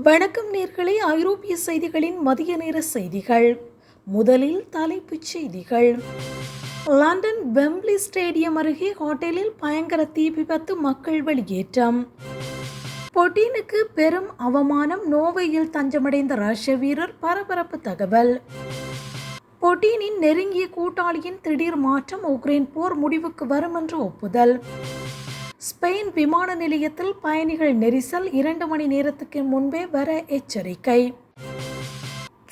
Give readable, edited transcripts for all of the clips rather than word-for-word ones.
வணக்கம் நேர்களே, ஐரோப்பிய செய்திகளின் மதிய நேர செய்திகள். முதலில் தலைப்புச் செய்திகள். லண்டன் வெம்ப்லி ஸ்டேடியம் அருகே ஹோட்டலில் பயங்கர தீ விபத்து, மக்கள் வெளியேற்றம். புட்டினுக்கு பெரும் அவமானம், நோர்வேயில் தஞ்சமடைந்த ரஷ்ய வீரர், பரபரப்பு தகவல். புட்டினின் நெருங்கிய கூட்டாளியின் திடீர் மாற்றம், உக்ரைன் போர் முடிவுக்கு வரும் என்று ஒப்புதல். ஸ்பெயின் விமான நிலையத்தில் பயணிகள் நெரிசல், 2 மணி நேரத்துக்கு முன்பே வர எச்சரிக்கை.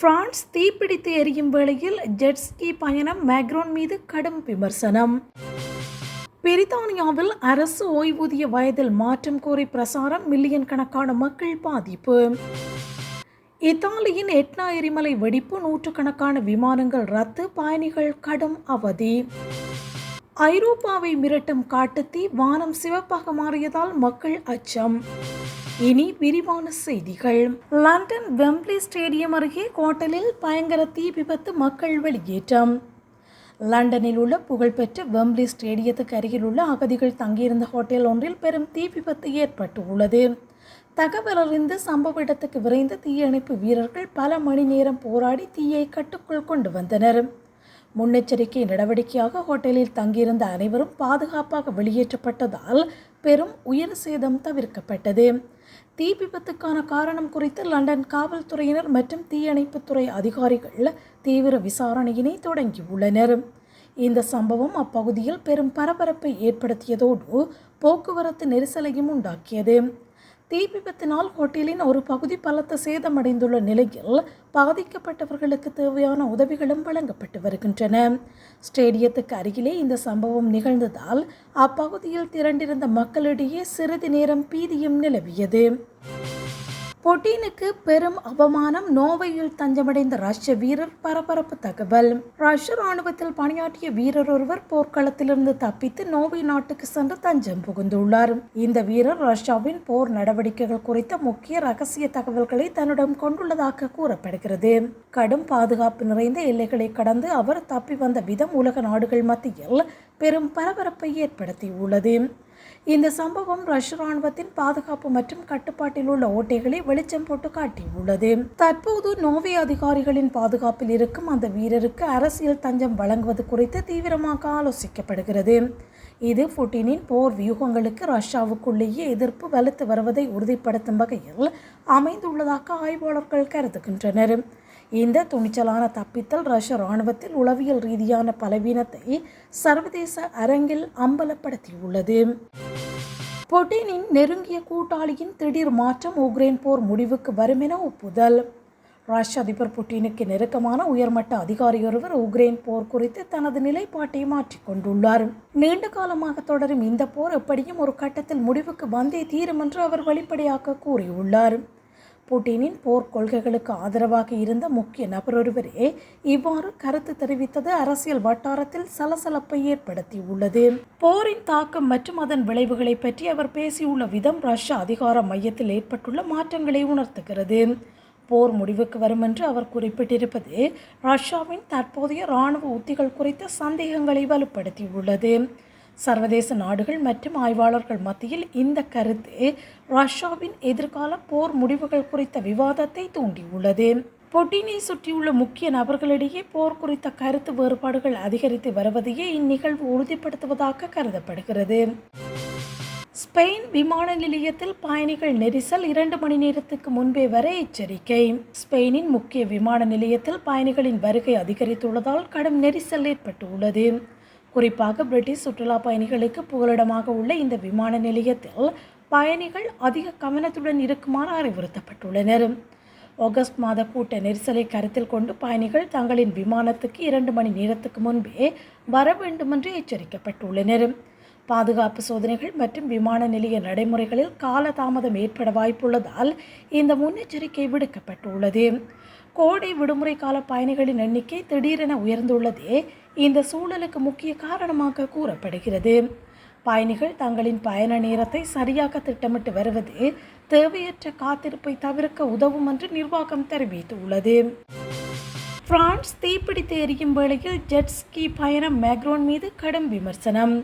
பிரான்ஸ் தீப்பிடித்து எரியும் வேளையில் ஜெட்ஸ்கி பயணம், மேக்ரோன் மீது கடும் விமர்சனம். பிரித்தானியாவில் அரசு ஓய்வூதிய வயதில் மாற்றம் கோரி பிரசாரம், மில்லியன் கணக்கான மக்கள் பாதிப்பு. இத்தாலியின் எட்னா எரிமலை வெடிப்பு, நூற்றுக்கணக்கான விமானங்கள் ரத்து, பயணிகள் கடும் அவதி. ஐரோப்பாவை மிரட்டும் காட்டுத்தீ, வானம் சிவப்பாக மாறியதால் மக்கள் அச்சம். இனி விரிவான செய்திகள். லண்டன் வெம்ப்லி ஸ்டேடியம் அருகே ஹோட்டலில் பயங்கர தீ விபத்து, மக்கள் வெளியேற்றம். லண்டனில் உள்ள புகழ்பெற்ற வெம்ப்லி ஸ்டேடியத்துக்கு அருகில் உள்ள அகதிகள் தங்கியிருந்த ஹோட்டல் ஒன்றில் பெரும் தீ விபத்து ஏற்பட்டுள்ளது. தகவல் அறிந்து சம்பவ இடத்துக்கு விரைந்த தீயணைப்பு வீரர்கள் பல மணி நேரம் போராடி தீயை கட்டுக்குள் கொண்டு வந்தனர். முன்னெச்சரிக்கை நடவடிக்கையாக ஹோட்டலில் தங்கியிருந்த அனைவரும் பாதுகாப்பாக வெளியேற்றப்பட்டதால் பெரும் உயிர் சேதம் தவிர்க்கப்பட்டது. தீ விபத்துக்கான காரணம் குறித்து லண்டன் காவல்துறையினர் மற்றும் தீயணைப்புத்துறை அதிகாரிகள் தீவிர விசாரணையினை தொடங்கியுள்ளனர். இந்த சம்பவம் அப்பகுதியில் பெரும் பரபரப்பை ஏற்படுத்தியதோடு போக்குவரத்து நெரிசலையும் உண்டாக்கியது. தீ விபத்தினால் ஹோட்டலின் ஒரு பகுதி பலத்த சேதமடைந்துள்ள நிலையில் பாதிக்கப்பட்டவர்களுக்கு தேவையான உதவிகளும் வழங்கப்பட்டு வருகின்றன. ஸ்டேடியத்துக்கு அருகிலே இந்த சம்பவம் நிகழ்ந்ததால் அப்பகுதியில் திரண்டிருந்த மக்களிடையே சிறிது நேரம் பீதியும் நிலவியது. புட்டினுக்கு பெரும் அவமானம், நோர்வேயில் தஞ்சமடைந்த ரஷ்ய வீரர், பரபரப்பு தகவல். ரஷ்ய ராணுவத்தில் பணியாற்றிய வீரர் ஒருவர் போர்க்களத்திலிருந்து தப்பித்து நோர்வே நாட்டுக்கு சென்று தஞ்சம் புகுந்துள்ளார். இந்த வீரர் ரஷ்யாவின் போர் நடவடிக்கைகள் குறித்த முக்கிய ரகசிய தகவல்களை தன்னிடம் கொண்டுள்ளதாக கூறப்படுகிறது. கடும் பாதுகாப்பு நிறைந்த எல்லைகளை கடந்து அவர் தப்பி வந்த விதம் உலக நாடுகள் மத்தியில் பெரும் பரபரப்பை ஏற்படுத்தியுள்ளது. இந்த சம்பவம் ரஷ்ய ராணுவத்தின் பாதுகாப்பு மற்றும் கட்டுப்பாட்டில் உள்ள ஓட்டைகளை வெளிச்சம் போட்டு காட்டியுள்ளது. தற்போது நோர்வே அதிகாரிகளின் பாதுகாப்பில் இருக்கும் அந்த வீரருக்கு அரசியல் தஞ்சம் வழங்குவது குறித்து தீவிரமாக ஆலோசிக்கப்படுகிறது. இது புட்டினின் போர் வியூகங்களுக்கு ரஷ்யாவுக்குள்ளேயே எதிர்ப்பு வலுத்து வருவதை உறுதிப்படுத்தும் வகையில் அமைந்துள்ளதாக ஆய்வாளர்கள் கருதுகின்றனர். இந்த துணிச்சலான தப்பித்தல் ரஷ்ய ராணுவத்தில் உளவியல் ரீதியான பலவீனத்தை சர்வதேச அரங்கில் அம்பலப்படுத்தியுள்ளது. புட்டினின் நெருங்கிய கூட்டாளியின் திடீர் மாற்றம், உக்ரைன் போர் முடிவுக்கு வரும் என ஒப்புதல். ரஷ்ய அதிபர் புட்டினுக்கு நெருக்கமான உயர்மட்ட அதிகாரியொருவர் உக்ரைன் போர் குறித்து தனது நிலைப்பாட்டை மாற்றிக்கொண்டுள்ளார். நீண்ட காலமாக தொடரும் இந்த போர் எப்படியும் ஒரு கட்டத்தில் முடிவுக்கு வந்தே தீரும் என்று அவர் வெளிப்படையாக கூறியுள்ளார். புட்டினின் போர் கொள்கைகளுக்கு ஆதரவாக இருந்த முக்கிய நபரொருவரே இவ்வாறு கருத்து தெரிவித்தது அரசியல் வட்டாரத்தில் சலசலப்பை ஏற்படுத்தியுள்ளது. போரின் தாக்கம் மற்றும் அதன் விளைவுகளை பற்றி அவர் பேசியுள்ள விதம் ரஷ்ய அதிகார மையத்தில் ஏற்பட்டுள்ள மாற்றங்களை உணர்த்துகிறது. போர் முடிவுக்கு வரும் என்று அவர் குறிப்பிட்டிருப்பது ரஷ்யாவின் தற்போதைய இராணுவ உத்திகள் குறித்த சந்தேகங்களை வலுப்படுத்தியுள்ளது. சர்வதேச நாடுகள் மற்றும் ஆய்வாளர்கள் மத்தியில் இந்த கருத்து ரஷ்யாவின் எதிர்கால போர் முடிவுகள் குறித்த விவாதத்தை தூண்டியுள்ளது. புட்டினை சுற்றியுள்ள முக்கிய நபர்களிடையே போர் குறித்த கருத்து வேறுபாடுகள் அதிகரித்து வருவதையே இந்நிகழ்வு உறுதிப்படுத்துவதாக கருதப்படுகிறது. ஸ்பெயின் விமான நிலையத்தில் பயணிகள் நெரிசல், 2 மணி நேரத்துக்கு முன்பே வர எச்சரிக்கை. ஸ்பெயினின் முக்கிய விமான நிலையத்தில் பயணிகளின் வருகை அதிகரித்துள்ளதால் கடும் நெரிசல் ஏற்பட்டுள்ளது. குறிப்பாக பிரிட்டிஷ் சுற்றுலா பயணிகளுக்கு புகலிடமாக உள்ள இந்த விமான நிலையத்தில் பயணிகள் அதிக கவனத்துடன் இருக்குமாறு அறிவுறுத்தப்பட்டுள்ளனர். ஆகஸ்ட் மாத கூட்ட நெரிசலை கருத்தில் கொண்டு பயணிகள் தங்களின் விமானத்துக்கு 2 மணி நேரத்துக்கு முன்பே வர வேண்டுமென்று எச்சரிக்கப்பட்டுள்ளனர். பாதுகாப்பு சோதனைகள் மற்றும் விமான நிலைய நடைமுறைகளில் காலதாமதம் ஏற்பட வாய்ப்புள்ளதால் இந்த முன்னெச்சரிக்கை விடுக்கப்பட்டுள்ளது. கோடை விடுமுறை கால பயணிகளின் எண்ணிக்கை திடீரென உயர்ந்துள்ளதே இந்த சூழலுக்கு முக்கிய காரணமாக கூறப்படுகிறது. பயணிகள் தங்களின் பயண நேரத்தை சரியாக திட்டமிட்டு வருவது தேவையற்ற காத்திருப்பை தவிர்க்க உதவும் என்று நிர்வாகம் தெரிவித்துள்ளது. பிரான்ஸ் தீப்பிடித்து எரியும் வேளையில் ஜெட்ஸ்கி பயணம், மேக்ரோன் மீது கடும் விமர்சனம்.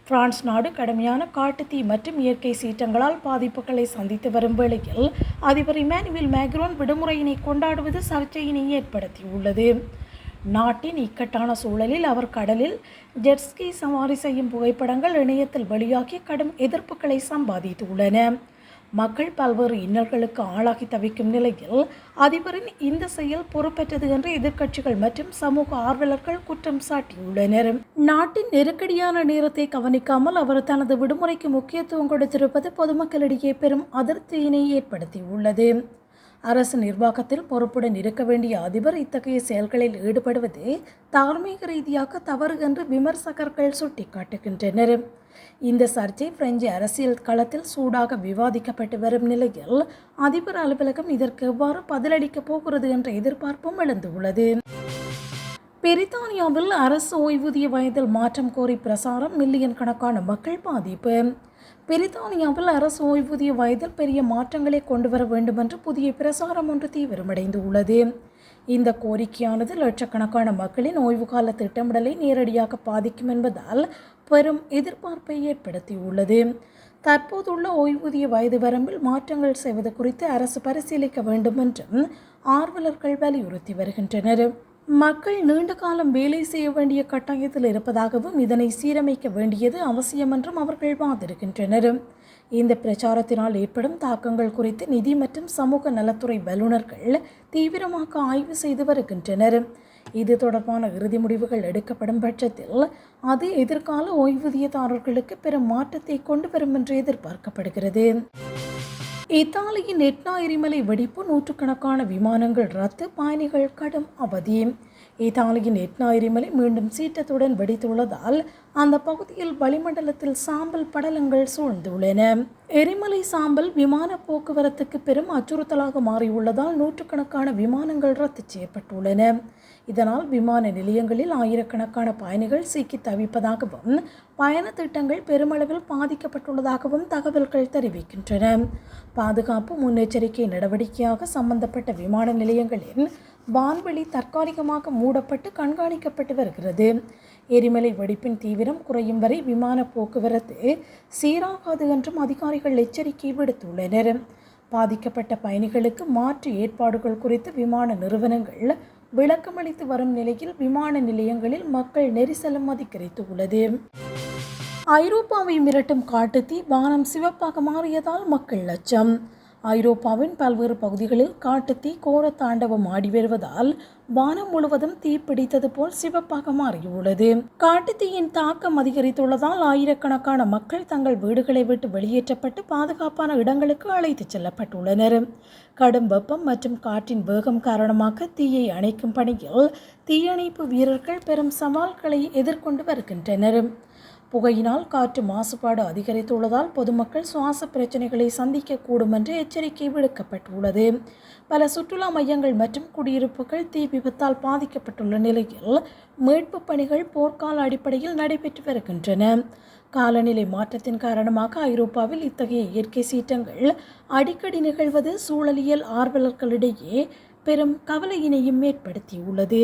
பிரான்ஸ் நாடு கடுமையான காட்டுத்தீ மற்றும் இயற்கை சீற்றங்களால் பாதிப்புகளை சந்தித்து வரும் வேளையில் அதிபர் இமானுவேல் மேக்ரோன் விடுமுறையினை கொண்டாடுவது சர்ச்சையினை ஏற்படுத்தியுள்ளது. நாட்டின் இக்கட்டான சூழலில் அவர் கடலில் ஜெட்ஸ்கி சவாரி செய்யும் புகைப்படங்கள் இணையத்தில் வெளியாகி கடும் எதிர்ப்புகளை சம்பாதித்துள்ளன. மக்கள் பல்வேறு இன்னல்களுக்கு ஆளாகி தவிக்கும் நிலையில் அதிபரின் இந்த செயல் பொறுப்பற்றது என்று எதிர்க்கட்சிகள் மற்றும் சமூக ஆர்வலர்கள் குற்றம் சாட்டியுள்ளனர். நாட்டின் நெருக்கடியான நேரத்தை கவனிக்காமல் அவர் தனது விடுமுறைக்கு முக்கியத்துவம் கொடுத்திருப்பது பொதுமக்களிடையே பெரும் அதிருப்தியினை ஏற்படுத்தியுள்ளது. அரசு நிர்வாகத்தில் பொறுப்புடன் இருக்க வேண்டிய அதிபர் இத்தகைய செயல்களில் ஈடுபடுவது தார்மீக ரீதியாக தவறு என்று விமர்சகர்கள் சுட்டிக்காட்டுகின்றனர். இந்த சர்ச்சை பிரெஞ்சு அரசியல் களத்தில் சூடாக விவாதிக்கப்பட்டு வரும் நிலையில் அதிபர் அலுவலகம் இதற்கு எவ்வாறு பதிலளிக்கப் போகிறது என்ற எதிர்பார்ப்பும் எழுந்துள்ளது. பிரித்தானியாவில் அரசு ஓய்வூதிய வயதில் மாற்றம் கோரி பிரசாரம், மில்லியன் கணக்கான மக்கள் பாதிப்பு. பிரித்தானியாவில் அரசு ஓய்வூதிய வயதில் பெரிய மாற்றங்களை கொண்டு வர வேண்டும் என்று புதிய பிரசாரம் ஒன்று தீவிரமடைந்து உள்ளது. இந்த கோரிக்கையானது லட்சக்கணக்கான மக்களின் ஓய்வுகால திட்டமிடலை நேரடியாக பாதிக்கும் என்பதால் பெரும் எதிர்பார்ப்பை ஏற்படுத்தியுள்ளது. தற்போதுள்ள ஓய்வூதிய வயது வரம்பில் மாற்றங்கள் செய்வது குறித்து அரசு பரிசீலிக்க வேண்டும் என்றும் ஆர்வலர்கள் வலியுறுத்தி வருகின்றனர். மக்கள் நீண்ட காலம் வேலை செய்ய வேண்டிய கட்டாயத்தில் இருப்பதாகவும் இதனை சீரமைக்க வேண்டியது அவசியம் என்றும் அவர்கள் வாதிடுகின்றனர். இந்த பிரச்சாரத்தினால் ஏற்படும் தாக்கங்கள் குறித்து நிதி மற்றும் சமூக நலத்துறை வல்லுநர்கள் தீவிரமாக ஆய்வு செய்து வருகின்றனர். இது தொடர்பான இறுதி முடிவுகள் எடுக்கப்படும் பட்சத்தில் அது எதிர்கால ஓய்வூதியதாரர்களுக்கு பெரும் மாற்றத்தை கொண்டு வரும் என்று எதிர்பார்க்கப்படுகிறது. இத்தாலியின் எட்னா எரிமலை வெடிப்பு, நூற்றுக்கணக்கான விமானங்கள் ரத்து, பயணிகள் கடும் அவதி. இத்தாலியின் எட்னா எரிமலை மீண்டும் சீற்றத்துடன் வெடித்துள்ளதால் அந்த பகுதியில் வளிமண்டலத்தில் சாம்பல் படலங்கள் சூழ்ந்துள்ளன. எரிமலை சாம்பல் விமான போக்குவரத்துக்கு பெரும் அச்சுறுத்தலாக மாறியுள்ளதால் நூற்றுக்கணக்கான விமானங்கள் ரத்து செய்யப்பட்டுள்ளன. இதனால் விமான நிலையங்களில் ஆயிரக்கணக்கான பயணிகள் சிக்கி தவிப்பதாகவும் பயண திட்டங்கள் பெருமளவில் பாதிக்கப்பட்டுள்ளதாகவும் தகவல்கள் தெரிவிக்கின்றன. பாதுகாப்பு முன்னெச்சரிக்கை நடவடிக்கையாக சம்பந்தப்பட்ட விமான நிலையங்களின் வான்வெளி தற்காலிகமாக மூடப்பட்டு கண்காணிக்கப்பட்டு வருகிறது. எரிமலை வெடிப்பின் தீவிரம் குறையும் வரை விமான போக்குவரத்து சீராகாது என்றும் அதிகாரிகள் எச்சரிக்கை விடுத்துள்ளனர். பாதிக்கப்பட்ட பயணிகளுக்கு மாற்று ஏற்பாடுகள் குறித்து விமான நிறுவனங்கள் விளக்கமளித்து வரும் நிலையில் விமான நிலையங்களில் மக்கள் நெரிசலும் அதிகரித்துள்ளது. ஐரோப்பாவை மிரட்டும் காட்டுத்தீ, வானம் சிவப்பாக மாறியதால் மக்கள் அச்சம். ஐரோப்பாவின் பல்வேறு பகுதிகளில் காட்டுத்தீ கோர தாண்டவம் ஆடி வருவதால் வானம் முழுவதும் தீப்பிடித்தது போல் சிவப்பாக மாறியுள்ளது. காட்டுத்தீயின் தாக்கம் அதிகரித்துள்ளதால் ஆயிரக்கணக்கான மக்கள் தங்கள் வீடுகளை விட்டு வெளியேற்றப்பட்டு பாதுகாப்பான இடங்களுக்கு அழைத்துச் செல்லப்பட்டுள்ளனர். கடும் வெப்பம் மற்றும் காற்றின் வேகம் காரணமாக தீயை அணைக்கும் பணியில் தீயணைப்பு வீரர்கள் பெரும் சவால்களை எதிர்கொண்டு வருகின்றனர். புகையினால் காற்று மாசுபாடு அதிகரித்துள்ளதால் பொதுமக்கள் சுவாச பிரச்சனைகளை சந்திக்கக்கூடும் என்று எச்சரிக்கை விடுக்கப்பட்டுள்ளது. பல சுற்றுலா மையங்கள் மற்றும் குடியிருப்புகள் தீ விபத்தால் பாதிக்கப்பட்டுள்ள நிலையில் மீட்பு பணிகள் போர்க்கால அடிப்படையில் நடைபெற்று வருகின்றன. காலநிலை மாற்றத்தின் காரணமாக ஐரோப்பாவில் இத்தகைய இயற்கை சீற்றங்கள் அடிக்கடி நிகழ்வது சூழலியல் ஆர்வலர்களிடையே பெரும் கவலையினையும் ஏற்படுத்தியுள்ளது.